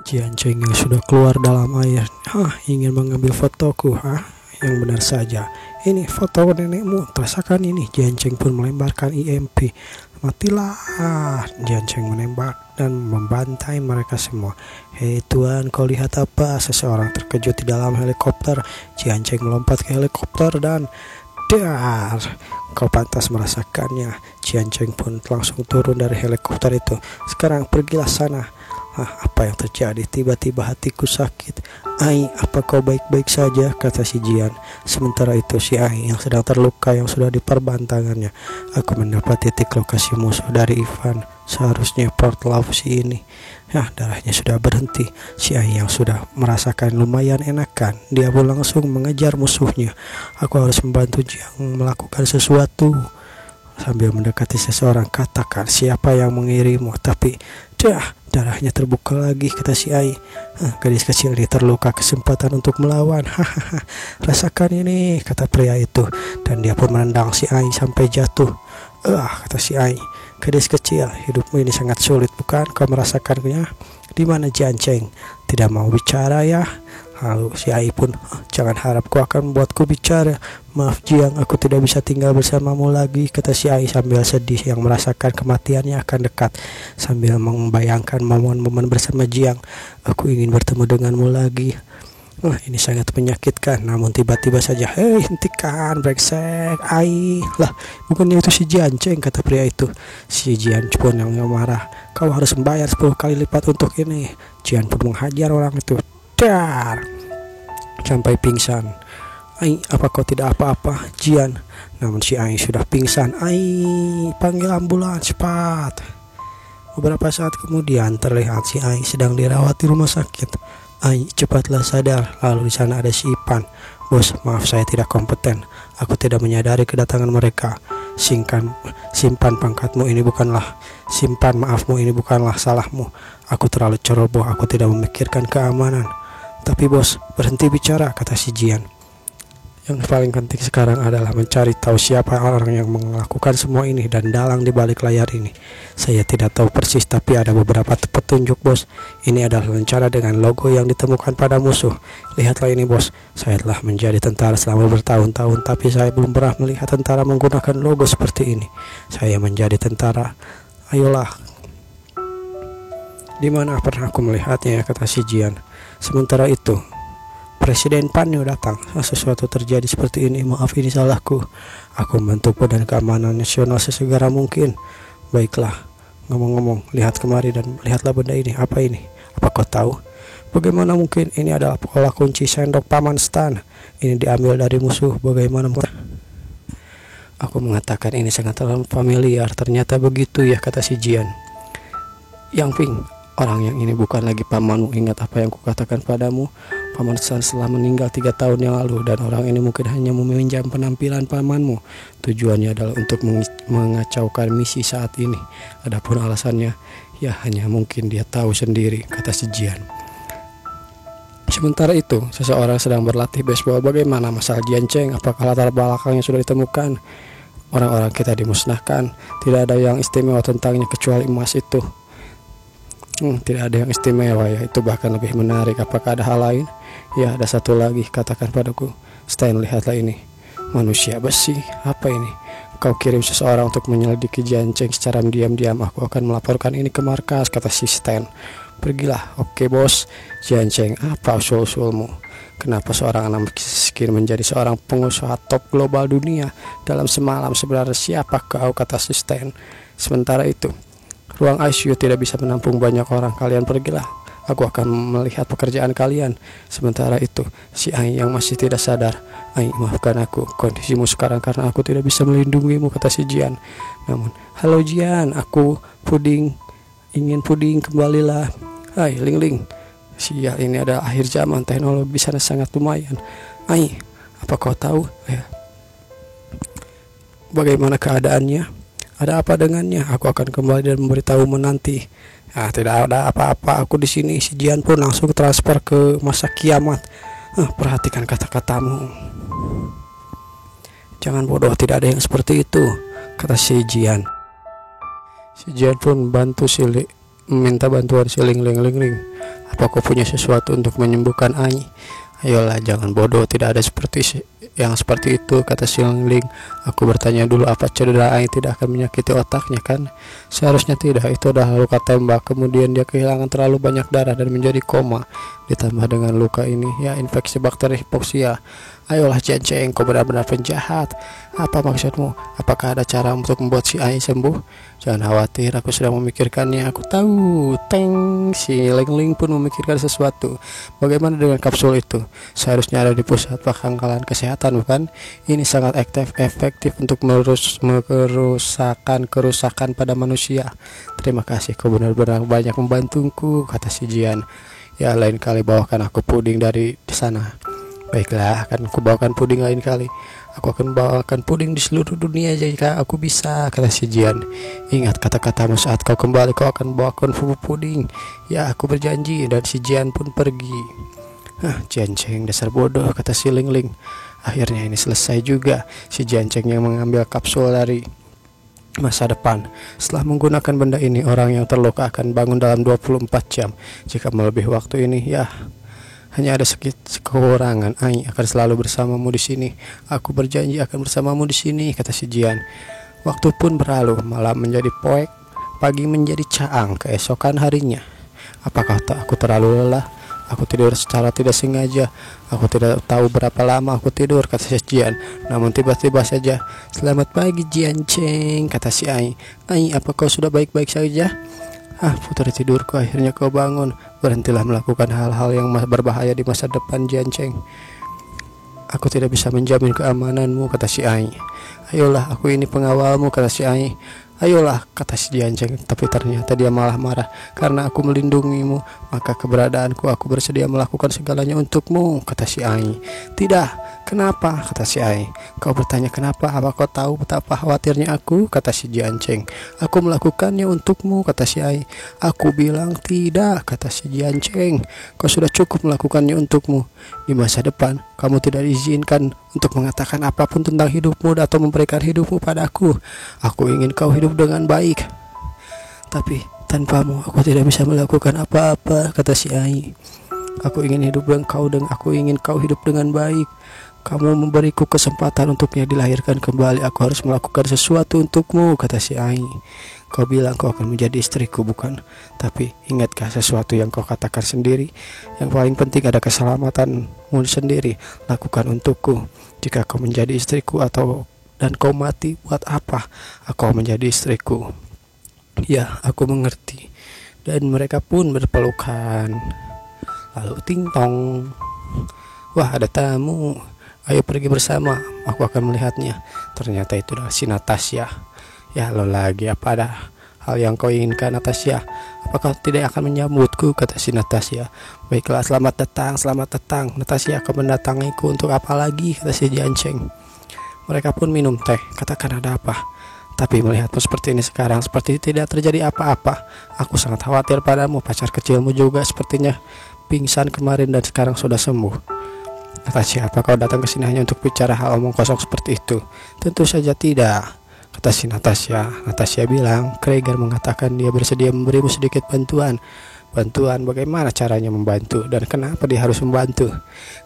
Cianceng yang sudah keluar dalam air, ingin mengambil fotoku, Yang benar saja, ini foto nenekmu, rasakan ini. Cianceng pun melemparkan IMP. Matilah, Cianceng menembak dan membantai mereka semua. Hei tuan, kau lihat apa? Seseorang terkejut di dalam helikopter. Cianceng melompat ke helikopter dan dar, kau pantas merasakannya. Cianceng pun langsung turun dari helikopter itu. Sekarang pergilah sana. Apa yang terjadi? Tiba-tiba hatiku sakit. Ai, apa kau baik-baik saja? Kata si Jian. Sementara itu si Ai yang sedang terluka yang sudah diperban tangannya. Aku mendapat titik lokasi musuh dari Ivan. Seharusnya Port Love si ini. Darahnya sudah berhenti. Si Ai yang sudah merasakan lumayan enakan, dia pun langsung mengejar musuhnya. Aku harus membantu Jiang melakukan sesuatu. Sambil mendekati seseorang, katakan siapa yang mengirimu. Tapi darahnya terbuka lagi, kata si Ai. Gadis kecil ini terluka, kesempatan untuk melawan. Rasakan ini, kata pria itu. Dan dia pun menendang si Ai sampai jatuh. Kata si Ai, gadis kecil, hidupmu ini sangat sulit, bukan? Kau merasakannya? Di mana Cianceng? Tidak mau bicara ya? Lalu si Ai pun, jangan harap kau akan membuatku bicara. Maaf Jiang, aku tidak bisa tinggal bersamamu lagi, kata si Ai sambil sedih yang merasakan kematiannya akan dekat. Sambil membayangkan momen-momen bersama Jiang, aku ingin bertemu denganmu lagi. Ini sangat menyakitkan. Namun tiba-tiba saja, hei hentikan, brengsek, Ai. Lah, bukannya itu si Cianceng, kata pria itu. Si Jian pun yang marah, kau harus membayar 10 kali lipat untuk ini. Jian pun menghajar orang itu. Dar, sampai pingsan. Ai, apa kau tidak apa-apa, Jian? Namun si Ai sudah pingsan. Ai, panggil ambulans cepat. Beberapa saat kemudian terlihat si Ai sedang dirawat di rumah sakit. Ai, cepatlah sadar. Lalu di sana ada si Ipan. Bos, maaf saya tidak kompeten. Aku tidak menyadari kedatangan mereka. Simpan pangkatmu, ini bukanlah. Simpan maafmu, ini bukanlah salahmu. Aku terlalu ceroboh, aku tidak memikirkan keamanan. Tapi bos, berhenti bicara, kata si Jian. Yang paling penting sekarang adalah mencari tahu siapa orang yang melakukan semua ini dan dalang di balik layar ini. Saya tidak tahu persis, tapi ada beberapa petunjuk, bos. Ini adalah rencana dengan logo yang ditemukan pada musuh. Lihatlah ini, bos. Saya telah menjadi tentara selama bertahun-tahun, tapi saya belum pernah melihat tentara menggunakan logo seperti ini. Saya menjadi tentara. Ayolah. Di mana pernah aku melihatnya, kata si Jian. Sementara itu, Presiden Panyo datang. Sesuatu terjadi seperti ini. Maaf, ini salahku. Aku membentuk Badan Keamanan Nasional sesegera mungkin. Baiklah. Ngomong-ngomong, lihat kemari dan lihatlah benda ini. Apa ini? Apa kau tahu? Bagaimana mungkin? Ini adalah pola kunci sendok Paman Stan. Ini diambil dari musuh. Bagaimana? Aku mengatakan ini sangat familiar. Ternyata begitu ya, kata si Jian. Yang Ping, orang yang ini bukan lagi pamanmu. Ingat apa yang kukatakan padamu. Paman Stan telah meninggal 3 tahun yang lalu, dan orang ini mungkin hanya meminjam penampilan pamanmu. Tujuannya adalah untuk mengacaukan misi saat ini. Adapun alasannya, ya hanya mungkin dia tahu sendiri, kata si Jian. Sementara itu, seseorang sedang berlatih baseball. Bagaimana masalah Cianceng? Apakah latar belakangnya sudah ditemukan? Orang-orang kita dimusnahkan. Tidak ada yang istimewa tentangnya kecuali emas itu. Tidak ada yang istimewa ya, itu bahkan lebih menarik. Apakah ada hal lain? Ya, ada satu lagi, katakan padaku. Stan, lihatlah ini. Manusia besi, apa ini? Kau kirim seseorang untuk menyelidiki Cianceng secara diam-diam. Aku akan melaporkan ini ke markas, kata si Stan. Pergilah. Oke bos. Cianceng, apa usul-usulmu? Kenapa seorang anak miskin menjadi seorang pengusaha top global dunia dalam semalam? Sebenarnya siapa kau, kata si Stan. Sementara itu, ruang ICU tidak bisa menampung banyak orang. Kalian pergilah. Aku akan melihat pekerjaan kalian. Sementara itu, si Ai yang masih tidak sadar. Ai, maafkan aku. Kondisimu sekarang karena aku tidak bisa melindungimu, kata si Jian. Namun, halo Jian, aku Puding. Ingin puding, kembalilah. Hai, Ling. Sial, ini adalah akhir zaman. Teknologi di sana sangat lumayan. Ai, apa kau tahu? Bagaimana keadaannya? Ada apa dengannya? Aku akan kembali dan memberitahumu nanti. Tidak ada apa-apa. Aku di sini. Si Jian pun langsung transfer ke masa kiamat. Perhatikan kata-katamu. Jangan bodoh. Tidak ada yang seperti itu, kata si Jian. Si Jian pun meminta bantuan si Ling. Apa kau punya sesuatu untuk menyembuhkan Ai? Ayolah, jangan bodoh, tidak ada yang seperti itu, kata si Lingling. Aku bertanya dulu, apa cedera Ai tidak akan menyakiti otaknya kan? Seharusnya tidak, itu adalah luka tembak. Kemudian dia kehilangan terlalu banyak darah dan menjadi koma. Ditambah dengan luka ini, ya infeksi bakteri hipoksia. Ayolah Cianceng, kau benar-benar penjahat. Apa maksudmu? Apakah ada cara untuk membuat si Ai sembuh? Jangan khawatir, aku sedang memikirkannya. Aku tahu. Teng, si Lingling pun memikirkan sesuatu. Bagaimana dengan kapsul itu? Seharusnya ada di pusat pangkalan kesehatan, bukan? Ini sangat efektif untuk kerusakan pada manusia. Terima kasih, kau benar-benar banyak membantuku, kata si Jian. Ya, lain kali bawakan aku puding dari sana. Baiklah, akan aku bawakan puding lain kali. Aku akan bawakan puding di seluruh dunia jika aku bisa, kata si Jian. Ingat kata-katamu saat kau kembali, kau akan bawakan puding. Ya, aku berjanji. Dan si Jian pun pergi. Jianceng, dasar bodoh, kata si Lingling. Akhirnya ini selesai juga. Si Jianceng yang mengambil kapsul dari masa depan. Setelah menggunakan benda ini, orang yang terluka akan bangun dalam 24 jam. Jika melebihi waktu ini, ya hanya ada sedikit kekurangan. Ai akan selalu bersamamu di sini. Aku berjanji akan bersamamu di sini, kata si Jian. Waktu pun berlalu, malam menjadi poek, pagi menjadi caang. Keesokan harinya, apakah aku terlalu lelah? Aku tidur secara tidak sengaja. Aku tidak tahu berapa lama aku tidur, kata si Jian. Namun tiba-tiba saja, selamat pagi Jianceng, kata si Ai. Ai, apa kau sudah baik-baik saja? Putri tidurku, akhirnya kau bangun. Berhentilah melakukan hal-hal yang berbahaya di masa depan, Jianceng. Aku tidak bisa menjamin keamananmu, kata si Ai. Ayolah, aku ini pengawalmu, kata si Ai. Ayolah, kata si Jianceng. Tapi ternyata dia malah marah. Karena aku melindungimu, maka keberadaanku, aku bersedia melakukan segalanya untukmu, kata si Ai. Tidak, kenapa, kata si Ai. Kau bertanya kenapa? Apa kau tahu betapa khawatirnya aku, kata si Jianceng. Aku melakukannya untukmu, kata si Ai. Aku bilang tidak, kata si Jianceng. Kau sudah cukup melakukannya untukmu. Di masa depan, kamu tidak diizinkan untuk mengatakan apapun tentang hidupmu atau memberikan hidupmu padaku. Aku ingin kau hidup dengan baik. Tapi tanpamu aku tidak bisa melakukan apa-apa, kata si Ai. Aku ingin hidup dengan kau dan aku ingin kau hidup dengan baik. Kamu memberiku kesempatan untuknya dilahirkan kembali. Aku harus melakukan sesuatu untukmu, kata si Ai. Kau bilang kau akan menjadi istriku, bukan? Tapi ingatkah sesuatu yang kau katakan sendiri? Yang paling penting ada keselamatanmu sendiri. Lakukan untukku. Jika kau menjadi istriku dan kau mati, buat apa aku menjadi istriku? Ya, aku mengerti. Dan mereka pun berpelukan. Lalu ting tong. Wah, ada tamu. Ayo pergi bersama, aku akan melihatnya. Ternyata itu adalah si Natasha. Ya, lo lagi, apa ada hal yang kau inginkan, Natasha? Apakah tidak akan menyambutku, kata si Natasha. Baiklah, selamat datang. Natasha akan mendatangiku untuk apa lagi, kata si Jianceng. Mereka pun minum teh. Katakan ada apa? Tapi melihatmu seperti ini sekarang, seperti tidak terjadi apa-apa. Aku sangat khawatir padamu. Pacar kecilmu juga sepertinya pingsan kemarin dan sekarang sudah sembuh. Kata siapa kau datang ke sini hanya untuk bicara hal omong kosong seperti itu? Tentu saja tidak, kata si Natasha. Natasha bilang, Krieger mengatakan dia bersedia memberimu sedikit bantuan. Bantuan, bagaimana caranya membantu? Dan kenapa dia harus membantu?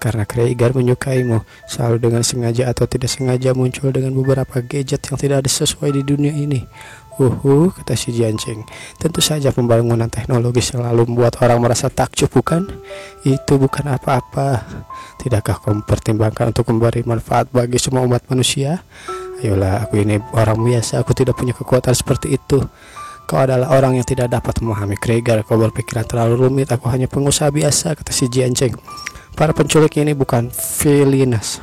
Karena Krieger menyukaimu. Selalu dengan sengaja atau tidak sengaja muncul dengan beberapa gadget yang tidak ada sesuai di dunia ini. Kata si Jianceng. Tentu saja pembangunan teknologi selalu membuat orang merasa takjub, bukan? Itu bukan apa-apa. Tidakkah kau mempertimbangkan untuk memberi manfaat bagi semua umat manusia? Ayolah, aku ini orang biasa, aku tidak punya kekuatan seperti itu. Kau adalah orang yang tidak dapat memahami Krieger. Kau berpikiran terlalu rumit, aku hanya pengusaha biasa, kata si Jianceng. Para penculik ini bukan Felinas.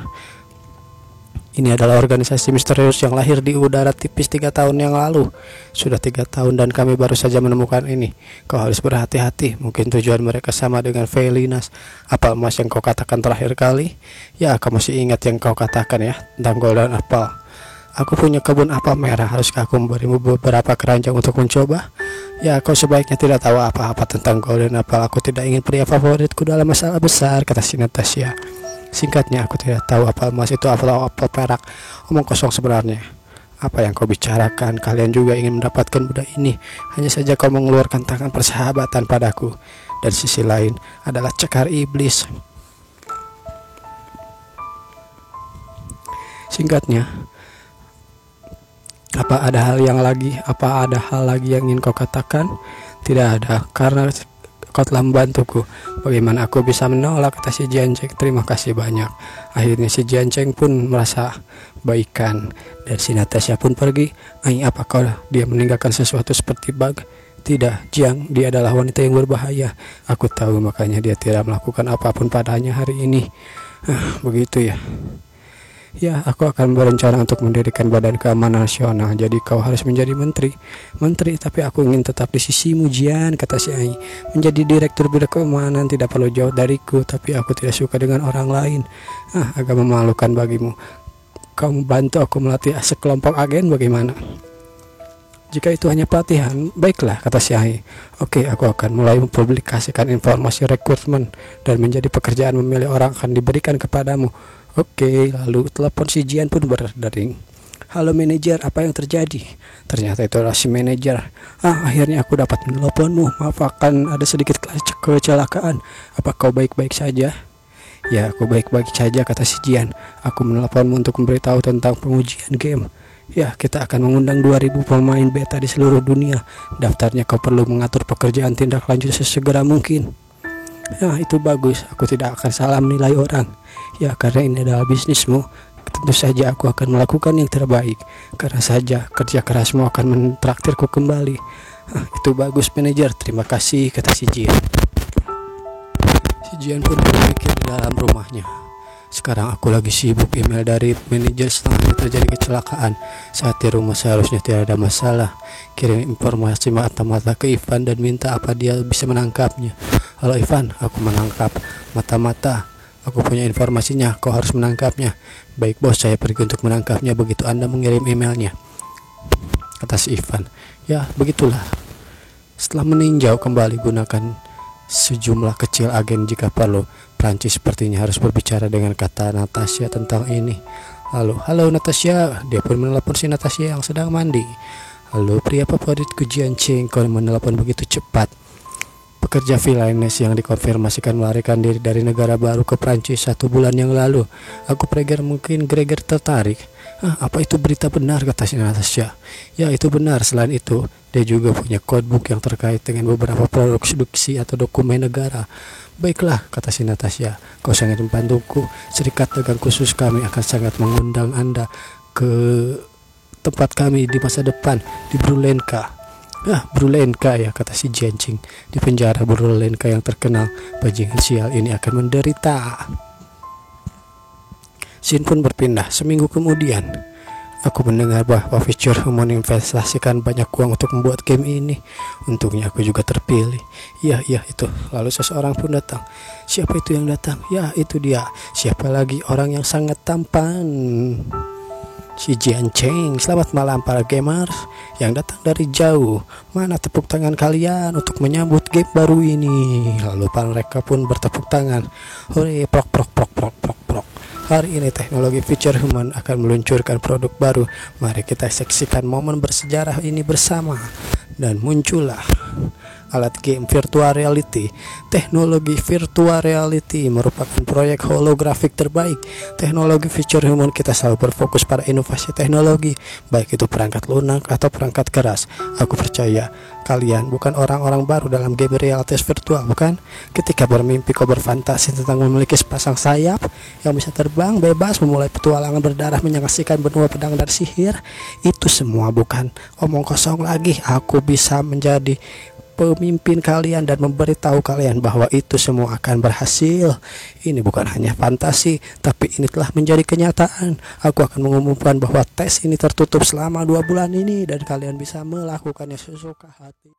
Ini adalah organisasi misterius yang lahir di udara tipis 3 tahun yang lalu. Sudah 3 tahun dan kami baru saja menemukan ini. Kau harus berhati-hati. Mungkin tujuan mereka sama dengan Felinas. Apa emas yang kau katakan terakhir kali? Ya, kamu masih ingat yang kau katakan ya, tentang golden apple. Aku punya kebun apel merah. Haruskah aku memberimu beberapa keranjang untuk mencoba? Ya, kau sebaiknya tidak tahu apa-apa tentang golden apple. Aku tidak ingin pria favoritku dalam masalah besar, kata si Natasha. Singkatnya, aku tidak tahu apel emas itu atau apel perak. Omong kosong sebenarnya. Apa yang kau bicarakan? Kalian juga ingin mendapatkan budak ini. Hanya saja kau mengeluarkan tangan persahabatan padaku. Dan sisi lain adalah cekar iblis. Singkatnya, apa ada hal lagi yang ingin kau katakan? Tidak ada, karena kau telah membantuku. Bagaimana aku bisa menolak, kata si Jianceng. Terima kasih banyak. Akhirnya si Jianceng pun merasa baikan dan si Natasha pun pergi. Apakah dia meninggalkan sesuatu seperti bug? Tidak, Jiang, dia adalah wanita yang berbahaya. Aku tahu, makanya dia tidak melakukan apapun padanya hari ini. Begitu ya. Ya, aku akan berencana untuk mendirikan Badan Keamanan Nasional. Jadi kau harus menjadi menteri. Tapi aku ingin tetap di sisimu, Jian, kata si Ai. Menjadi direktur bidang keamanan tidak perlu jauh dariku, tapi aku tidak suka dengan orang lain. Agak memalukan bagimu. Kau membantu aku melatih sekelompok agen, bagaimana? Jika itu hanya pelatihan, baiklah, kata si Ai. Oke, aku akan mulai mempublikasikan informasi rekrutmen dan menjadi pekerjaan memilih orang akan diberikan kepadamu. Oke, lalu telepon si Jian pun berdering. Halo manajer, apa yang terjadi? Ternyata itu adalah si manajer. Akhirnya aku dapat menelponmu. Maaf, akan ada sedikit kecelakaan. Apa kau baik-baik saja? Ya, aku baik-baik saja, kata si Jian. Aku menelponmu untuk memberitahu tentang pengujian game. Ya, kita akan mengundang 2000 pemain beta di seluruh dunia. Daftarnya kau perlu mengatur pekerjaan tindak lanjut sesegera mungkin. Ya, itu bagus. Aku tidak akan salah menilai orang. Ya, karena ini adalah bisnismu. Tentu saja aku akan melakukan yang terbaik. Karena saja kerja kerasmu akan mentraktirku kembali. Itu bagus manajer, terima kasih, kata si Jian. Si Jian pun berpikir di dalam rumahnya. Sekarang aku lagi sibuk email dari manajer setelah terjadi kecelakaan. Saat di rumah seharusnya tidak ada masalah. Kirim informasi mata-mata ke Ivan dan minta apa dia bisa menangkapnya. Halo Ivan, aku menangkap mata-mata. Aku punya informasinya, kau harus menangkapnya. Baik bos, saya pergi untuk menangkapnya begitu Anda mengirim emailnya, kata si Ivan. Ya, begitulah. Setelah meninjau kembali, gunakan sejumlah kecil agen jika perlu. Prancis sepertinya harus berbicara dengan kata Natasha tentang ini. Halo Natasha. Dia pun menelepon si Natasha yang sedang mandi. Halo pria favoritku Jianceng, kau menelepon begitu cepat. Pekerja freelance yang dikonfirmasikan melarikan diri dari negara baru ke Prancis 1 bulan yang lalu. Aku preger mungkin Gregor tertarik. Apa itu berita benar, kata si Natasha. Ya, itu benar. Selain itu, dia juga punya codebook yang terkait dengan beberapa produksi atau dokumen negara. Baiklah, kata si Natasha. Kau sangat membantuku. Serikat Dagang Khusus kami akan sangat mengundang Anda ke tempat kami di masa depan di Brulenka. Brulenka ya, kata si Jianceng. Di penjara Brulenka yang terkenal, bajingan sial ini akan menderita. Scene pun berpindah. Seminggu kemudian, aku mendengar bahwa Future menginvestasikan banyak uang untuk membuat game ini. Untungnya aku juga terpilih. Ya itu. Lalu seseorang pun datang. Siapa itu yang datang? Ya, itu dia. Siapa lagi? Orang yang sangat tampan, si Jianceng. Selamat malam para gamers yang datang dari jauh. Mana tepuk tangan kalian untuk menyambut game baru ini? Lalu mereka pun bertepuk tangan. Hore, prok. Hari ini teknologi Future Human akan meluncurkan produk baru. Mari kita saksikan momen bersejarah ini bersama. Dan muncullah alat game virtual reality. Teknologi virtual reality merupakan proyek holografik terbaik. Teknologi Future Human kita selalu berfokus pada inovasi teknologi, baik itu perangkat lunak atau perangkat keras. Aku percaya kalian bukan orang-orang baru dalam game realitas virtual, bukan? Ketika bermimpi kau berfantasi tentang memiliki sepasang sayap yang bisa terbang bebas, memulai petualangan berdarah, menyaksikan benua pedang dan sihir. Itu semua bukan omong kosong lagi. Aku bisa menjadi pemimpin kalian dan memberitahu kalian bahwa itu semua akan berhasil. Ini bukan hanya fantasi, tapi ini telah menjadi kenyataan. Aku akan mengumumkan bahwa tes ini tertutup selama 2 bulan ini dan kalian bisa melakukannya sesuka hati.